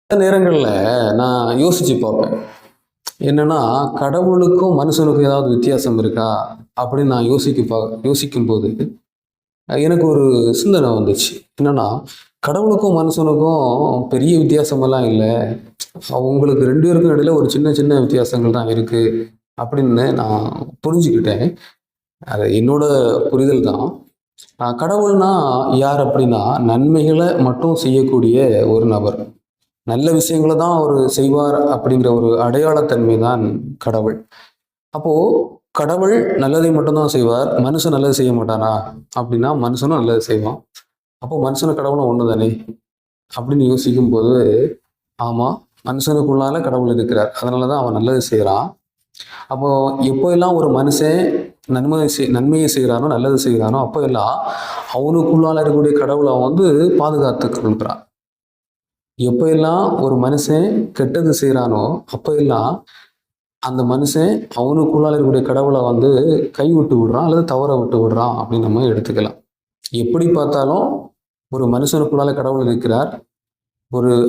சில நேரங்களில் நான் யோசிச்சு பார்ப்பேன். என்னன்னா, கடவுளுக்கும் மனுஷனுக்கும் ஏதாவது வித்தியாசம் இருக்கா அப்படின்னு நான் யோசிக்கும்போது எனக்கு ஒரு சிந்தனை வந்துச்சு. என்னன்னா, கடவுளுக்கும் மனுஷனுக்கும் பெரிய வித்தியாசமெல்லாம் இல்லை, அவங்களுக்கு ரெண்டு பேருக்கும் இடையில ஒரு சின்ன சின்ன வித்தியாசங்கள் தான் இருக்கு அப்படின்னு நான் புரிஞ்சுக்கிட்டேன். அது என்னோட புரிதல் தான். கடவுள்னா யார் அப்படின்னா, நன்மைகளை மட்டும் செய்யக்கூடிய ஒரு நபர். நல்ல விஷயங்களை தான் அவர் செய்வார் அப்படிங்கிற ஒரு அடையாளத்தன்மை தான் கடவுள். அப்போ கடவுள் நல்லதை மட்டும்தான் செய்வார், மனுஷன் நல்லது செய்ய மாட்டானா அப்படின்னா, மனுஷனும் நல்லது செய்வான். அப்போ மனுஷனும் கடவுளும் ஒன்று தானே அப்படின்னு யோசிக்கும் போது, ஆமா, மனுஷனுக்குள்ளால கடவுள் இருக்கிறார், அதனால தான் அவன் நல்லது செய்கிறான். அப்போ எப்போ எல்லாம் ஒரு மனுஷன் நன்மையை செய்கிறானோ, நல்லது செய்கிறானோ, அப்போ எல்லாம் அவனுக்குள்ளால இருக்கக்கூடிய கடவுளை அவன் வந்து பாதுகாத்து கொள்கிறான். எப்போ எல்லாம் ஒரு மனுஷன் கெட்டது செய்கிறானோ, அப்போ எல்லாம் அந்த மனுஷன் அவனுக்குள்ளால இருக்கக்கூடிய கடவுளை வந்து கைவிட்டு விடுறான் அல்லது தவற விட்டு விடுறான் அப்படின்னு நம்ம எடுத்துக்கலாம். எப்படி பார்த்தாலும் ஒரு மனுஷனுக்குள்ளால கடவுள் இருக்கிறார்.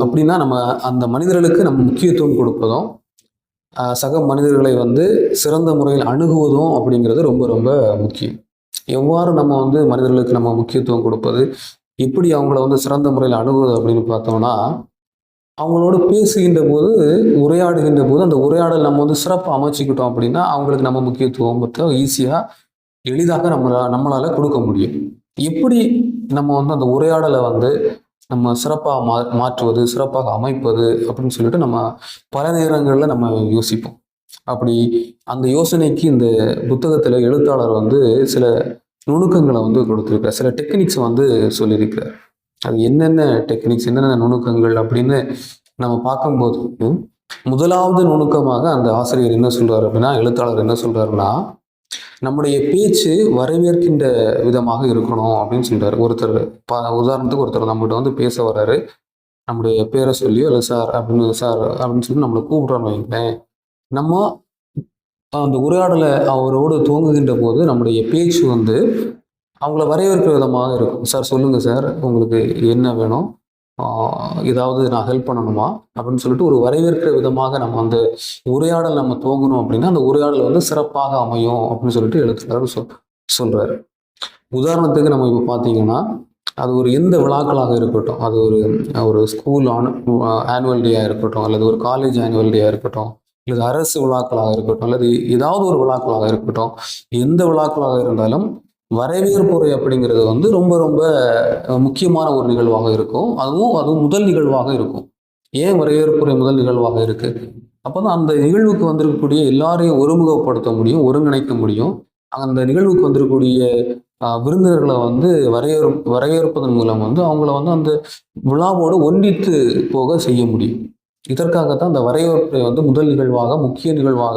அப்படின்னா நம்ம அந்த மனிதர்களுக்கு நம்ம முக்கியத்துவம் கொடுப்பதும், சக மனிதர்களை வந்து சிறந்த முறையில் அணுகுவதும் அப்படிங்கிறது ரொம்ப ரொம்ப முக்கியம். எவ்வாறு நம்ம வந்து மனிதர்களுக்கு நம்ம முக்கியத்துவம் கொடுப்பது, எப்படி அவங்கள வந்து சிறந்த முறையில் அணுகுவது அப்படின்னு பார்த்தோம்னா, அவங்களோட பேசுகின்ற போது, உரையாடுகின்ற போது, அந்த உரையாடல் நம்ம வந்து சிறப்பாக அமைச்சிக்கிட்டோம் அப்படின்னா, அவங்களுக்கு நம்ம முக்கியத்துவம் ஈஸியாக எளிதாக நம்மளால கொடுக்க முடியும். எப்படி நம்ம வந்து அந்த உரையாடலை வந்து நம்ம சிறப்பாக மாற்றுவது, சிறப்பாக அமைப்பது அப்படின்னு சொல்லிட்டு நம்ம பல நேரங்களில் நம்ம யோசிப்போம். அப்படி அந்த யோசனைக்கு இந்த புத்தகத்தில் எழுத்தாளர் வந்து சில நுணுக்கங்களை வந்து கொடுத்துருக்கார், சில டெக்னிக்ஸ் வந்து சொல்லியிருக்கிறார். அது என்னென்ன டெக்னிக்ஸ், என்னென்ன நுணுக்கங்கள் அப்படின்னு நம்ம பார்க்கும்போது, முதலாவது நுணுக்கமாக அந்த ஆசிரியர் என்ன சொல்றாரு அப்படின்னா, எழுத்தாளர் என்ன சொல்றாருன்னா, நம்முடைய பேச்சு வரவேற்கின்ற விதமாக இருக்கணும் அப்படின்னு சொல்றாரு. உதாரணத்துக்கு ஒருத்தர் நம்மகிட்ட வந்து பேச வர்றாரு, நம்முடைய பேரை சொல்லியோ இல்லை சார் அப்படின்னு சொல்லி நம்மளை கூப்பிடுறோன்னு வைங்களேன். நம்ம அந்த உரையாடலை அவரோடு துவங்குகின்ற போது நம்முடைய பேச்சு வந்து அவங்கள வரவேற்கிற விதமாக இருக்கும். சார் சொல்லுங்கள் சார், உங்களுக்கு என்ன வேணும், ஏதாவது நான் ஹெல்ப் பண்ணணுமா அப்படின்னு சொல்லிட்டு ஒரு வரவேற்கிற விதமாக நம்ம அந்த உரையாடல் நம்ம துவங்கணும் அப்படின்னா, அந்த உரையாடல் வந்து சிறப்பாக அமையும் அப்படின்னு சொல்லிட்டு எழுத்துக்கிறாரு சொல்றாரு. உதாரணத்துக்கு நம்ம இப்போ பார்த்தீங்கன்னா, அது ஒரு எந்த விழாக்களாக இருக்கட்டும், அது ஒரு ஸ்கூல் ஆனுவல் டேயாக இருக்கட்டும், அல்லது ஒரு காலேஜ் ஆனுவல் டேயாக இருக்கட்டும், அல்லது அரசு விழாக்களாக இருக்கட்டும், அல்லது ஏதாவது ஒரு விழாக்களாக இருக்கட்டும், எந்த விழாக்களாக இருந்தாலும் வரவேற்புரை அப்படிங்கிறது வந்து ரொம்ப ரொம்ப முக்கியமான ஒரு நிகழ்வாக இருக்கும். அதுவும் முதல் நிகழ்வாக இருக்கும். ஏன் வரவேற்புரை முதல் நிகழ்வாக இருக்கு? அப்போதான் அந்த நிகழ்வுக்கு வந்திருக்கக்கூடிய எல்லாரையும் ஒருமுகப்படுத்த முடியும், ஒருங்கிணைக்க முடியும். அந்த நிகழ்வுக்கு வந்திருக்கக்கூடிய விருந்தினர்களை வந்து வரவேற்பதன் மூலம் வந்து அவங்கள வந்து அந்த விழாவோடு ஒன்றித்து போக செய்ய முடியும். இதற்காகத்தான் அந்த வரவேற்புரை வந்து முதல் நிகழ்வாக, முக்கிய நிகழ்வாக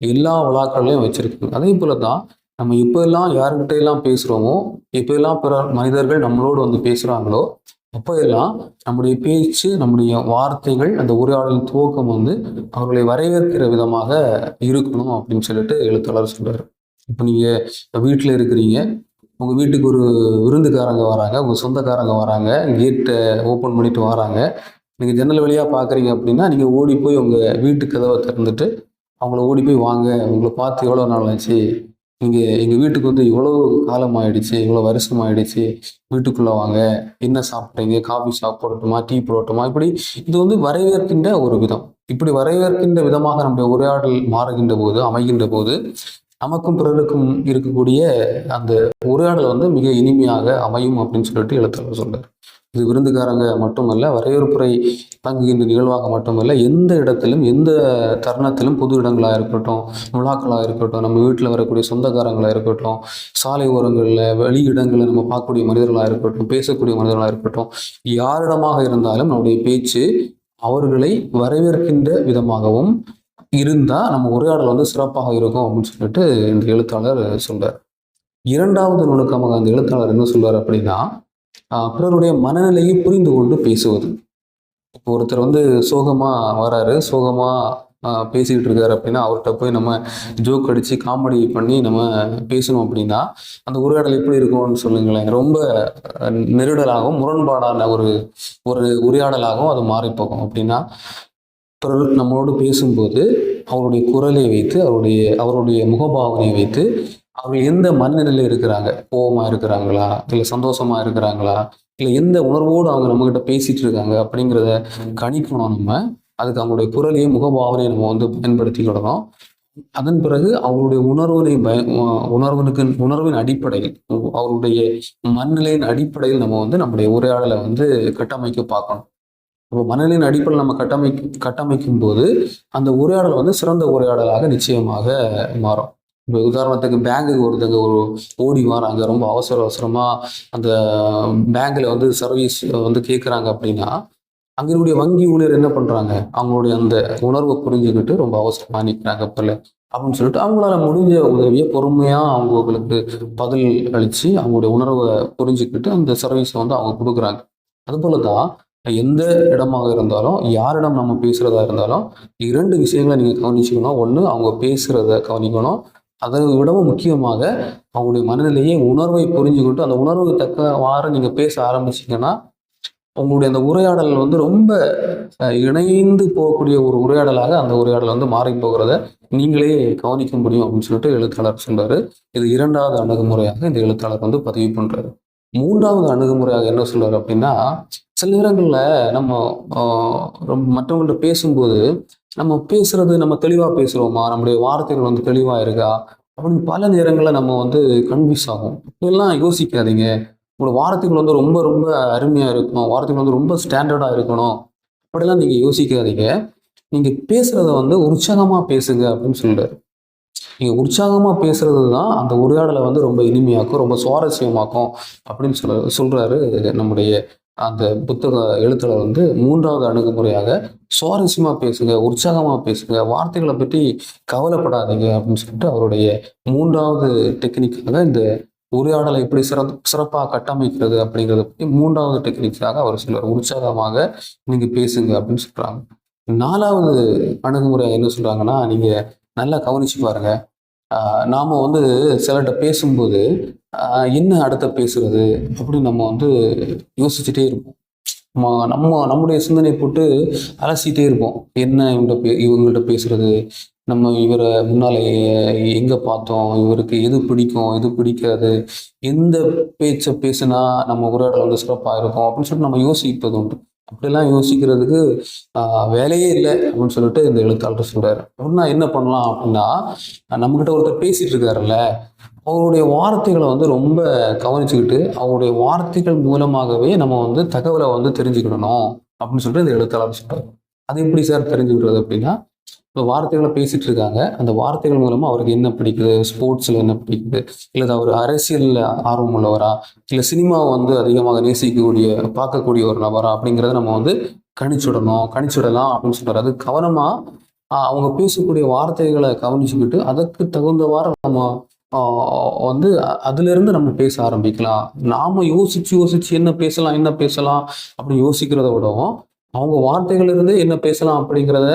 எல்லா விழாக்கள்லையும் வச்சிருக்காங்க. அதே போல தான் நம்ம எப்போ எல்லாம் யாருக்கிட்ட எல்லாம் பேசுகிறோமோ, எப்போ எல்லாம் பிற மனிதர்கள் நம்மளோடு வந்து பேசுகிறாங்களோ, அப்போ எல்லாம் நம்முடைய பேச்சு, நம்முடைய வார்த்தைகள், அந்த உரையாடல் துவக்கம் வந்து அவர்களை வரவேற்கிற விதமாக இருக்கணும் அப்படின்னு சொல்லிட்டு எழுத்தாளர் சொல்றாரு. இப்போ நீங்கள் வீட்டில் இருக்கிறீங்க, உங்கள் வீட்டுக்கு ஒரு விருந்துக்காரங்க வராங்க, உங்கள் சொந்தக்காரங்க வராங்க, கேட்டை ஓப்பன் பண்ணிட்டு வராங்க. நீங்கள் ஜன்னல் வழியாக பார்க்குறீங்க அப்படின்னா, நீங்கள் ஓடி போய் உங்கள் வீட்டு கதவை திறந்துட்டு அவங்கள ஓடி போய் வாங்க, உங்களை பார்த்து எவ்வளோ நாள் ஆச்சு, எங்கள் வீட்டுக்கு வந்து இவ்வளோ காலம் ஆயிடுச்சு, இவ்வளோ வருஷம் ஆயிடுச்சு, வீட்டுக்குள்ளே வாங்க, என்ன சாப்பிட்றீங்க, காஃபி போடட்டுமா, டீ போடட்டுமா, இப்படி இது வந்து வரவேற்கின்ற ஒரு விதம். இப்படி வரவேற்கின்ற விதமாக நம்முடைய உரையாடல் மாறுகின்ற போது, அமைகின்ற போது, நமக்கும் பிறருக்கும் இருக்கக்கூடிய அந்த உரையாடல் வந்து மிக இனிமையாக அமையும் அப்படின்னு சொல்லிட்டு எழுத்தாளர் சொல்றார். இது விருந்துக்காரங்க மட்டுமல்ல, வரவேற்புரை தங்குகின்ற நிகழ்வாக மட்டுமல்ல, எந்த இடத்திலும், எந்த தருணத்திலும், பொது இடங்களாக இருக்கட்டும், விழாக்களாக இருக்கட்டும், நம்ம வீட்டில் வரக்கூடிய சொந்தக்காரங்களாக இருக்கட்டும், சாலை ஓரங்களில், வெளி இடங்களில் நம்ம பார்க்கக்கூடிய மனிதர்களாக இருக்கட்டும், பேசக்கூடிய மனிதர்களாக இருக்கட்டும், யாரிடமாக இருந்தாலும் நம்முடைய பேச்சு அவர்களை வரவேற்கின்ற விதமாகவும் இருந்தால் நம்ம உரையாடல் வந்து சிறப்பாக இருக்கும் அப்படின்னு சொல்லிட்டு இந்த எழுத்தாளர் சொல்றார். இரண்டாவது நுணுக்கமாக அந்த எழுத்தாளர் என்ன சொல்றார் அப்படின்னா, பிறருடைய மனநிலையை புரிந்து கொண்டு பேசுவது. இப்போ ஒருத்தர் வந்து சோகமா வராரு, சோகமா பேசிக்கிட்டு இருக்காரு அப்படின்னா அவர்கிட்ட போய் நம்ம ஜோக் அடித்து காமெடி பண்ணி நம்ம பேசணும் அப்படின்னா அந்த உரையாடல் எப்படி இருக்கும்னு சொல்லுங்களேன். ரொம்ப நெருடலாகவும் முரண்பாடான ஒரு ஒரு உரையாடலாகவும் அது மாறி போகும். அப்படின்னா பிறர் நம்மளோடு பேசும்போது அவருடைய குரலை வைத்து அவருடைய முகபாவனையை வைத்து அவங்க எந்த மனநிலையில் இருக்கிறாங்க, கோபமாக இருக்கிறாங்களா, இல்லை சந்தோஷமா இருக்கிறாங்களா, இல்லை எந்த உணர்வோடு அவங்க நம்மகிட்ட பேசிட்டு இருக்காங்க அப்படிங்கிறத கணிக்கணும் நம்ம. அதுக்கு அவங்களுடைய குரலையும் முகபாவனையை நம்ம வந்து பயன்படுத்திக்கிடணும். அதன் பிறகு அவருடைய உணர்வின் அடிப்படையில் அவருடைய மனநிலையின் அடிப்படையில் நம்ம வந்து நம்முடைய உரையாடலை வந்து கட்டமைக்க பார்க்கணும். அப்போ மனநிலையின் அடிப்படையில் நம்ம கட்டமைக்கும் போது அந்த உரையாடல் வந்து சிறந்த உரையாடலாக நிச்சயமாக மாறும். இப்போ உதாரணத்துக்கு பேங்குக்கு ஒருத்தங்க ஓடி வராங்க, ரொம்ப அவசரமா அந்த பேங்க்ல வந்து சர்வீஸ் வந்து கேட்குறாங்க அப்படின்னா அங்களுடைய வங்கி ஊழியர் என்ன பண்றாங்க, அவங்களுடைய அந்த உணர்வை புரிஞ்சுக்கிட்டு ரொம்ப அவசரமா நிற்கிறாங்க பிள்ளை அப்படின்னு சொல்லிட்டு அவங்களால முடிஞ்ச உதவியை பொறுமையா அவங்களுக்கு பதில் அளிச்சு அவங்களுடைய உணர்வை புரிஞ்சுக்கிட்டு அந்த சர்வீஸை வந்து அவங்க கொடுக்குறாங்க. அது போலதான் எந்த இடமாக இருந்தாலும் யாரிடம் நம்ம பேசுறதா இருந்தாலும் 2 விஷயங்களை நீங்க கவனிச்சுக்கணும். ஒன்று அவங்க பேசுறத கவனிக்கணும். அதை விடவும் முக்கியமாக அவங்களுடைய மனநிலையை உணர்வை புரிஞ்சுக்கிட்டு அந்த உணர்வுக்கு தக்கவாறு நீங்க பேச ஆரம்பிச்சீங்கன்னா உங்களுடைய அந்த உரையாடல் வந்து ரொம்ப இணைந்து போகக்கூடிய ஒரு உரையாடலாக அந்த உரையாடல் வந்து மாறி போகிறத நீங்களே கவனிக்க முடியும் அப்படின்னு சொல்லிட்டு எழுத்தாளர் சொல்றாரு. இது 2வது அணுகுமுறையாக இந்த எழுத்தாளர் வந்து பதிவு பண்றாரு. 3வது அணுகுமுறையாக என்ன சொல்றாரு அப்படின்னா, சில நேரங்கள்ல நம்ம மற்றவங்கள்ட்ட பேசும்போது நம்ம பேசுறது நம்ம தெளிவா பேசுறோமா, நம்முடைய வார்த்தைகள் வந்து தெளிவா இருக்கா அப்படின்னு பல நேரங்களில் நம்ம வந்து கன்ஃபியூஸ் ஆகும். இதெல்லாம் யோசிக்காதீங்க. உங்களோட வார்த்தைகள் வந்து ரொம்ப ரொம்ப அருமையா இருக்கணும், வார்த்தைகள் வந்து ரொம்ப ஸ்டாண்டர்டா இருக்கணும் அப்படிலாம் நீங்க யோசிக்காதீங்க. நீங்க பேசுறத வந்து உற்சாகமா பேசுங்க அப்படின்னு சொல்றாரு. நீங்க உற்சாகமா பேசுறது தான் அந்த உரையாடலை வந்து ரொம்ப இனிமையாக்கும், ரொம்ப சுவாரஸ்யமாக்கும் அப்படின்னு சொல்றாரு நம்முடைய அந்த புத்தக எழுத்தாளர் வந்து. 3வது அணுகுமுறையாக சுவாரஸ்யமா பேசுங்க, உற்சாகமா பேசுங்க, வார்த்தைகளை பற்றி கவலைப்படாதீங்க அப்படின்னு சொல்லிட்டு அவருடைய 3வது டெக்னிக்காக இந்த உரையாடலை எப்படி சிறப்பாக கட்டமைக்கிறது அப்படிங்கிறத பற்றி 3வது டெக்னிக்காக அவர் சொல்றாரு. உற்சாகமாக நீங்க பேசுங்க அப்படின்னு சொல்றாங்க. 4வது அணுகுமுறை என்ன சொல்றாங்கன்னா, நீங்க நல்லா கவனிச்சு பாருங்க. நாம வந்து சிலர்கிட்ட பேசும்போது என்ன அடுத்த பேசுறது அப்படின்னு நம்ம வந்து யோசிச்சுட்டே இருப்போம். நம்முடைய சிந்தனை போட்டு அலசிட்டே இருப்போம். என்ன இவங்கள்ட்ட பேசுறது, நம்ம இவரை முன்னாலே எங்க பார்த்தோம், இவருக்கு எது பிடிக்கும் எது பிடிக்காது, எந்த பேச்சை பேசுனா நம்ம உரையாடல் வந்து சிறப்பாக இருக்கும் அப்படின்னு சொல்லிட்டு நம்ம யோசிப்பது உண்டு. அப்படிலாம் யோசிக்கிறதுக்கு வேலையே இல்லை அப்படின்னு சொல்லிட்டு இந்த எழுத்தாளர் சொல்றாரு. அப்படின்னா என்ன பண்ணலாம் அப்படின்னா, நம்மகிட்ட ஒருத்தர் பேசிட்டு இருக்காருல்ல, அவருடைய வார்த்தைகளை வந்து ரொம்ப கவனிச்சுக்கிட்டு அவருடைய வார்த்தைகள் மூலமாகவே நம்ம வந்து தகவலை வந்து தெரிஞ்சுக்கிடணும் அப்படின்னு சொல்லிட்டு இந்த எழுத்தாளர் சொல்றாரு. அது எப்படி சார் தெரிஞ்சுக்கிடுறது அப்படின்னா, இப்போ வார்த்தைகளை பேசிட்டு இருக்காங்க, அந்த வார்த்தைகள் மூலமா அவருக்கு என்ன பிடிக்குது, ஸ்போர்ட்ஸ்ல என்ன பிடிக்குது, இல்லை அவர் அரசியல்ல ஆர்வம் உள்ளவரா, இல்லை சினிமாவை வந்து அதிகமாக பார்க்கக்கூடிய ஒரு நபரா அப்படிங்கிறத நம்ம வந்து கணிச்சுடலாம் அப்படின்னு சொல்றாரு. அது கவனமா அவங்க பேசக்கூடிய வார்த்தைகளை கவனிச்சுக்கிட்டு அதற்கு தகுந்தவாறு நம்ம வந்து அதுல இருந்து நம்ம பேச ஆரம்பிக்கலாம். நாம யோசிச்சு என்ன பேசலாம் அப்படி யோசிக்கிறத விடவும் அவங்க வார்த்தைகள் இருந்து என்ன பேசலாம் அப்படிங்கிறத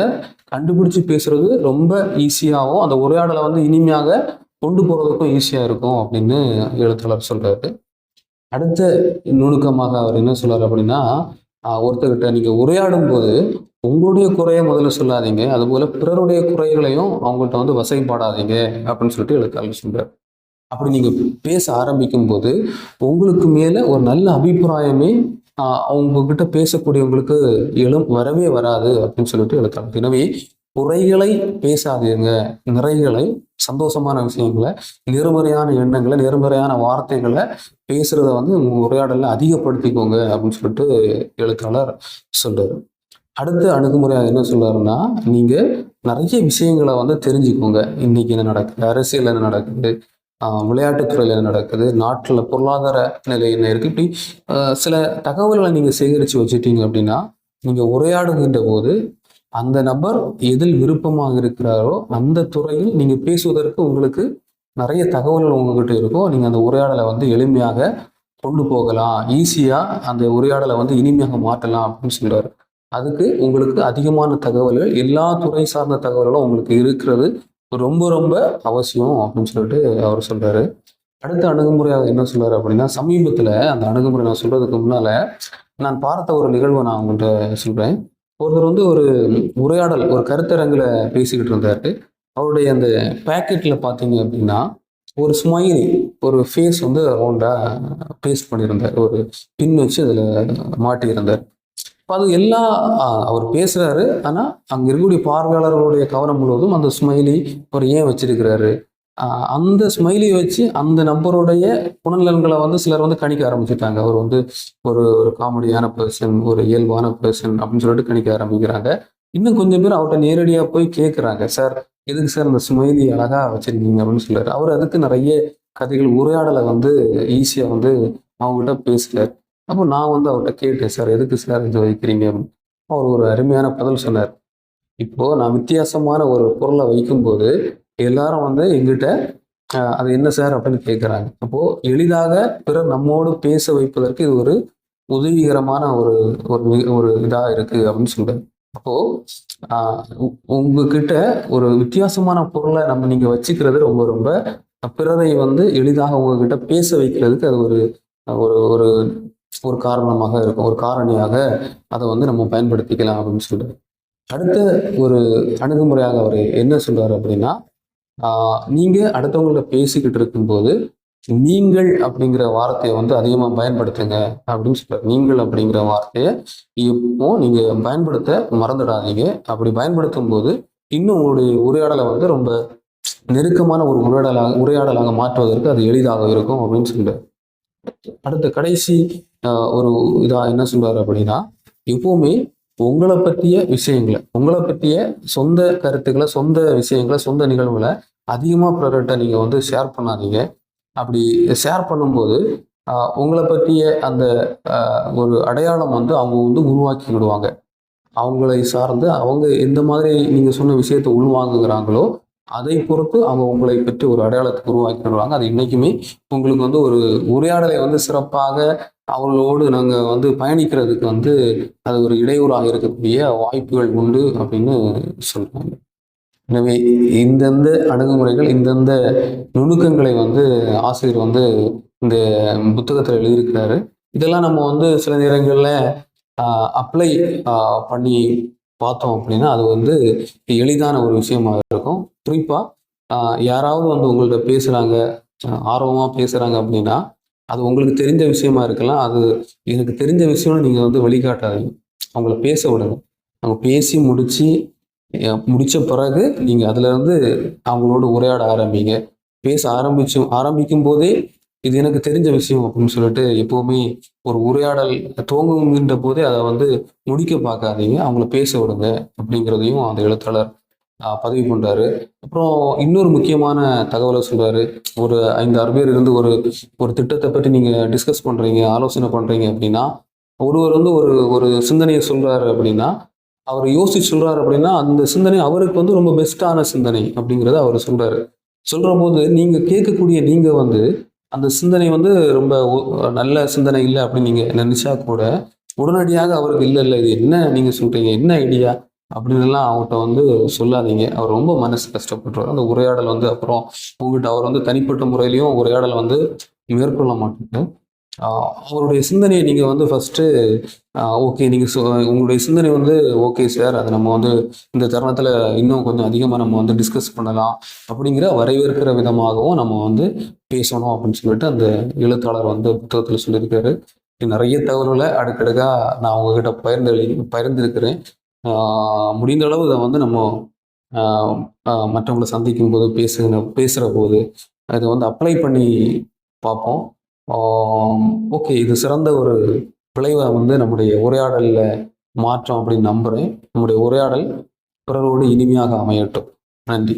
கண்டுபிடிச்சு பேசுறது ரொம்ப ஈஸியாகவும் அந்த உரையாடலை வந்து இனிமையாக கொண்டு போறதுக்கும் ஈஸியா இருக்கும் அப்படின்னு எழுத்தாளர் சொல்றாரு. அடுத்த நுணுக்கமாக அவர் என்ன சொல்றாரு அப்படின்னா, ஒருத்தர்கிட்ட நீங்க உரையாடும் போது உங்களுடைய குறைய முதல்ல சொல்லாதீங்க, அதுபோல பிறருடைய குறைகளையும் அவங்கள்ட்ட வந்து வசைப்பாடாதீங்க அப்படின்னு சொல்லிட்டு எழுத்தாளர் சொல்றாரு. அப்படி நீங்க பேச ஆரம்பிக்கும் போது உங்களுக்கு மேல ஒரு நல்ல அபிப்பிராயமே அவங்க கிட்ட பேசக்கூடியவங்களுக்கு வரவே வராது அப்படின்னு சொல்லிட்டு எழுத்தாளர். எனவே குறைகளை பேசாதீங்க, நிறைகளை, சந்தோஷமான விஷயங்களை, நேர்மறையான எண்ணங்களை, நேர்மறையான வார்த்தைகளை பேசுறத வந்து உங்க உரையாடல அதிகப்படுத்திக்கோங்க அப்படின்னு சொல்லிட்டு எழுத்தாளர் சொல்றாரு. அடுத்த அணுகுமுறையாக என்ன சொல்றாருன்னா, நீங்க நிறைய விஷயங்களை வந்து தெரிஞ்சுக்கோங்க. இன்னைக்கு என்ன நடக்குது, அரசியல் என்ன நடக்குது, விளையாட்டுத்துறையில் என்ன நடக்குது, நாட்டில் பொருளாதார நிலை என்ன இருக்கு, இப்படி சில தகவல்களை நீங்க சேகரித்து வச்சுட்டீங்க அப்படின்னா நீங்க உரையாடுகின்ற போது அந்த நபர் எதில் விருப்பமாக இருக்கிறாரோ அந்த துறையில் நீங்க பேசுவதற்கு உங்களுக்கு நிறைய தகவல்கள் உங்ககிட்ட இருக்கும். நீங்க அந்த உரையாடலை வந்து எளிமையாக கொண்டு போகலாம், ஈஸியா அந்த உரையாடலை வந்து இனிமையாக மாற்றலாம் அப்படின்னு சொல்றாரு. அதுக்கு உங்களுக்கு அதிகமான தகவல்கள், எல்லா துறை சார்ந்த தகவல்களும் உங்களுக்கு இருக்கிறது ரொம்ப ரொம்ப அவசியம் அப்படின்னு சொல்லிட்டு அவர் சொல்றாரு. அடுத்த அணுகுமுறையாக என்ன சொல்றாரு அப்படின்னா, சமீபத்துல அந்த அணுகுமுறை நான் சொல்றதுக்கு முன்னால நான் பார்த்த ஒரு நிகழ்வை நான் உங்கள்கிட்ட சொல்றேன். ஒருத்தர் வந்து ஒரு உரையாடல், ஒரு கருத்தரங்குல பேசிக்கிட்டு இருந்தாரு. அவருடைய அந்த பேக்கெட்ல பார்த்தீங்க அப்படின்னா, ஒரு ஸ்மைலி, ஒரு ஃபேஸ் வந்து ரவுண்டா பேஸ்ட் பண்ணியிருந்தார். ஒரு பின் வச்சு அதில் மாட்டியிருந்தார். அப்ப அது எல்லா அவர் பேசுறாரு. ஆனா, அங்க இருக்கக்கூடிய பார்வையாளர்களுடைய கவனம் முழுவதும் அந்த ஸ்மைலி அவர் ஏன் வச்சிருக்கிறாரு? அந்த ஸ்மைலி வச்சு அந்த நபருடைய குணநலன்களை வந்து சிலர் வந்து கணிக்க ஆரம்பிச்சுட்டாங்க. அவர் வந்து ஒரு ஒரு காமெடியான பெர்சன், ஒரு இயல்பான பெர்சன் அப்படின்னு சொல்லிட்டு கணிக்க ஆரம்பிக்கிறாங்க. இன்னும் கொஞ்சம் பேர் அவர்ட்ட நேரடியா போய் கேட்குறாங்க. சார், எதுக்கு சார் இந்த ஸ்மைலி அழகா வச்சிருக்கீங்க அப்படின்னு சொல்றாரு. அவர் அதுக்கு நிறைய கதைகள், உரையாடலை வந்து ஈஸியா வந்து அவங்ககிட்ட பேசுறாரு. அப்போ நான் வந்து அவர்ட்ட கேட்டேன், சார் எதுக்கு சார் இது வைக்கிறீங்க அப்படின்னு. அவர் ஒரு அருமையான பதில் சொன்னார். இப்போ நான் வித்தியாசமான ஒரு பொருளை வைக்கும்போது எல்லாரும் வந்து எங்கிட்ட அது என்ன சார் அப்படின்னு கேட்குறாங்க. அப்போ எளிதாக பிறர் நம்மோடு பேச வைப்பதற்கு இது ஒரு உதவிகரமான ஒரு ஒரு ஒரு இதா இருக்கு அப்படின்னு சொல்றாரு. அப்போ உங்ககிட்ட ஒரு வித்தியாசமான பொருளை நீங்க வச்சுக்கிறது ரொம்ப ரொம்ப பிறரை வந்து எளிதாக உங்ககிட்ட பேச வைக்கிறதுக்கு அது ஒரு ஒரு ஒரு ஒரு காரணமாக இருக்கும், ஒரு காரணியாக அதை வந்து நம்ம பயன்படுத்திக்கலாம் அப்படின்னு சொல்றாரு. அடுத்த ஒரு அணுகுமுறையாக அவர் என்ன சொல்றாரு அப்படின்னா, நீங்க அடுத்தவங்கள்ட்ட பேசிக்கிட்டு இருக்கும்போது நீங்கள் அப்படிங்கிற வார்த்தையை வந்து அதிகமாக பயன்படுத்துங்க அப்படின்னு சொல்றாரு. நீங்கள் அப்படிங்கிற வார்த்தையை இப்போ நீங்க பயன்படுத்த மறந்துடாதீங்க. அப்படி பயன்படுத்தும் போது இன்னும் உங்களுடைய உரையாடலை வந்து ரொம்ப நெருக்கமான ஒரு உரையாடலாக மாற்றுவதற்கு அது எளிதாக இருக்கும் அப்படின்னு சொல்றாரு. அடுத்த கடைசி ஒரு இதா என்ன சொல்றாரு அப்படின்னா, எப்பவுமே உங்களை பற்றிய விஷயங்களை, உங்களை பற்றிய சொந்த கருத்துக்களை, சொந்த விஷயங்களை, சொந்த நிகழ்வுகளை அதிகமாக பிறர்கிட்ட நீங்கள் வந்து ஷேர் பண்ணாதீங்க. அப்படி ஷேர் பண்ணும்போது உங்களை பற்றிய அந்த ஒரு அடையாளம் வந்து அவங்க வந்து உருவாக்கி விடுவாங்க. அவங்களை சார்ந்து அவங்க எந்த மாதிரி நீங்கள் சொன்ன விஷயத்தை உள்வாங்குகிறாங்களோ அதை பொறுத்து அவங்க உங்களை பற்றி ஒரு அடையாளத்தை உருவாக்கி விடுவாங்க. அது இன்னைக்குமே உங்களுக்கு வந்து ஒரு உரையாடலை வந்து சிறப்பாக அவர்களோடு நாங்கள் வந்து பயணிக்கிறதுக்கு வந்து அது ஒரு இடையூறாக இருக்கக்கூடிய வாய்ப்புகள் உண்டு அப்படின்னு சொல்றாங்க. எனவே இந்தந்த அணுகுமுறைகள், இந்தந்த நுணுக்கங்களை வந்து ஆசிரியர் வந்து இந்த புத்தகத்தில் எழுதியிருக்கிறாரு. இதெல்லாம் நம்ம வந்து சில நேரங்களில் அப்ளை பண்ணி பார்த்தோம் அப்படின்னா அது வந்து எளிதான ஒரு விஷயமாக இருக்கும். குறிப்பாக யாராவது வந்து உங்கள்கிட்ட பேசுகிறாங்க, ஆர்வமாக பேசுகிறாங்க அப்படின்னா அது உங்களுக்கு தெரிஞ்ச விஷயமா இருக்கலாம். அது எனக்கு தெரிஞ்ச விஷயம்னு நீங்கள் வந்து வழிகாட்டாதீங்க. அவங்கள பேச விடுங்க. அவங்க பேசி முடிச்ச பிறகு நீங்கள் அதுலேருந்து அவங்களோட உரையாட ஆரம்பிங்க. பேச ஆரம்பிக்கும் போதே இது எனக்கு தெரிஞ்ச விஷயம் அப்படின்னு சொல்லிட்டு எப்போவுமே ஒரு உரையாடல் துவங்குகின்ற போதே அதை வந்து முடிக்க பார்க்காதீங்க. அவங்கள பேச விடுங்க அப்படிங்கிறதையும் அந்த எழுத்தாளர் பதிவு பண்றாரு. அப்புறம் இன்னொரு முக்கியமான தகவலை சொல்றாரு. ஒரு 5-6 பேர் இருந்து ஒரு ஒரு திட்டத்தை பற்றி நீங்க டிஸ்கஸ் பண்றீங்க, ஆலோசனை பண்றீங்க அப்படின்னா, ஒருவர் வந்து ஒரு ஒரு சிந்தனையை சொல்றாரு அப்படின்னா, அவர் யோசிச்சு சொல்றாரு அப்படின்னா, அந்த சிந்தனை அவருக்கு வந்து ரொம்ப பெஸ்ட்டான சிந்தனை அப்படிங்கிறத அவர் சொல்றாரு. சொல்ற போது நீங்க கேட்கக்கூடிய நீங்க வந்து அந்த சிந்தனை வந்து ரொம்ப நல்ல சிந்தனை இல்லை அப்படின்னு நீங்க நினைச்சா கூட உடனடியாக அவருக்கு இல்லை இல்லை இது என்ன நீங்க சொல்றீங்க, என்ன ஐடியா அப்படின்னுலாம் அவர்கிட்ட வந்து சொல்லாதீங்க. அவர் ரொம்ப மனசு கஷ்டப்பட்டுருவார். அந்த உரையாடல் வந்து அப்புறம் உங்ககிட்ட அவர் வந்து தனிப்பட்ட முறையிலையும் உரையாடல் வந்து மேற்கொள்ள மாட்டாங்க. அவருடைய சிந்தனையை நீங்கள் வந்து ஃபஸ்ட்டு ஓகே நீங்கள் உங்களுடைய சிந்தனை வந்து ஓகே சார், அதை நம்ம வந்து இந்த தருணத்தில் இன்னும் கொஞ்சம் அதிகமாக நம்ம வந்து டிஸ்கஸ் பண்ணலாம் அப்படிங்கிற வரவேற்கிற விதமாகவும் நம்ம வந்து பேசணும் அப்படின்னு சொல்லிட்டு அந்த எழுத்தாளர் வந்து புத்தகத்தில் சொல்லியிருக்காரு. நிறைய தகவல்களை அடுக்கடுக்காக நான் உங்ககிட்ட பகிர்ந்திருக்கிறேன். முடிந்த அளவு இதை வந்து நம்ம மற்றவங்களை சந்திக்கும் போது பேசுகிற போது இதை வந்து அப்ளை பண்ணி பார்ப்போம். ஓகே, இது சிறந்த ஒரு விளைவை வந்து நம்முடைய உரையாடலில் மாற்றம் அப்படின்னு நம்புகிறேன். நம்முடைய உரையாடல் பிறரோடு இனிமையாக அமையட்டும். நன்றி.